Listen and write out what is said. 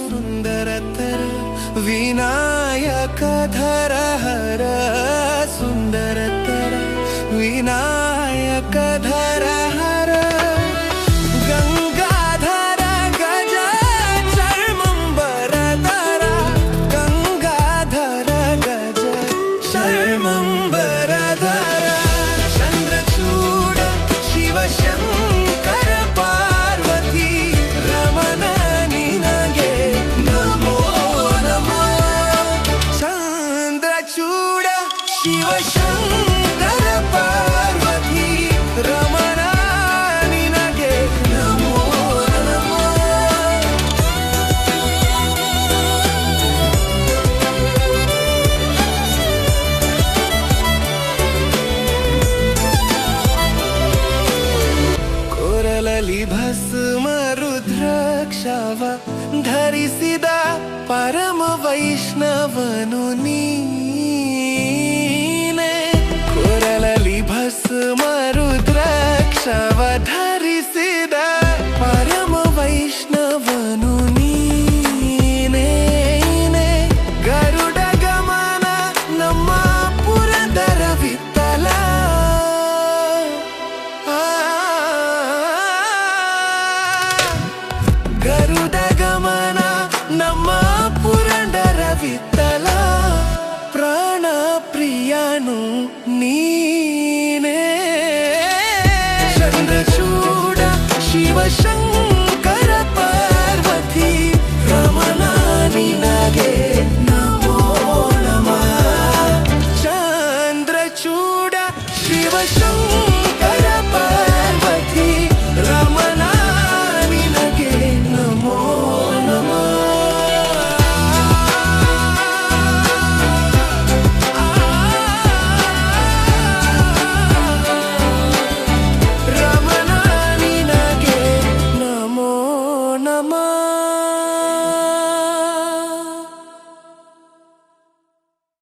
ಸುಂದರತರ ವಿನಾಯಕಧರ ಹರ ಸುಂದರತರ ವಿನಾಯಕಧರ ಹರ ಗಂಗಾಧರ ಗಜ ಚರ್ಮಂಬರಧರ ಗಂಗಾಧರ ಗಜ ಚರ್ಮಂಬರಧರ ಚಂದ್ರಚೂಡ ಶಿವಶಂಕರ ಪಾರ್ವತಿ ರಮಣ ನಿನಗೆ ನಮೋ ನಮೋ ಚಂದ್ರಚೂಡ ಶಿವಶಂಕರ ಪಾರ್ವತಿ ರಮಣ ನಿನಗೆ ನಮೋ ನಮೋ ಕೊರಳಲಿ ಭಸ್ಮ ರುದ್ರಾಕ್ಷವ ಧರಿಸಿದ ಪರಮ ವೈಷ್ಣವನು ನೀನೆ ಕೊರಳಲಿ ಭಸ್ಮ ರುದ್ರಾಕ್ಷವ ಧರಿಸಿದ ಪರಮ ವೈಷ್ಣವನು ನೀನೆ ಗರುಡ ಗಮನ ನಮ್ಮ ಪುರಂದರ ವಿಠಲ ಗರುಡ ಗಮನ ನಮ್ಮ ಪುರಂದರ ವಿಠಲ ಪ್ರಾಣ ಪ್ರಿಯನು ನೀನೇ ಚಂದ್ರಚೂಡ ಶಿವಶಂಕರ ಪಾರ್ವತಿ ರಮಣ ನಿನಗೆ ನಮೋ ನಮಃ ಚಂದ್ರಚೂಡ ಶಿವಶಂಕರ ಪಾರ್ವತಿ ರಮಣ ನಿನಗೆ ನಮೋ ನಮಃ ರಮಣ ನಿನಗೆ ನಮೋ ನಮಃ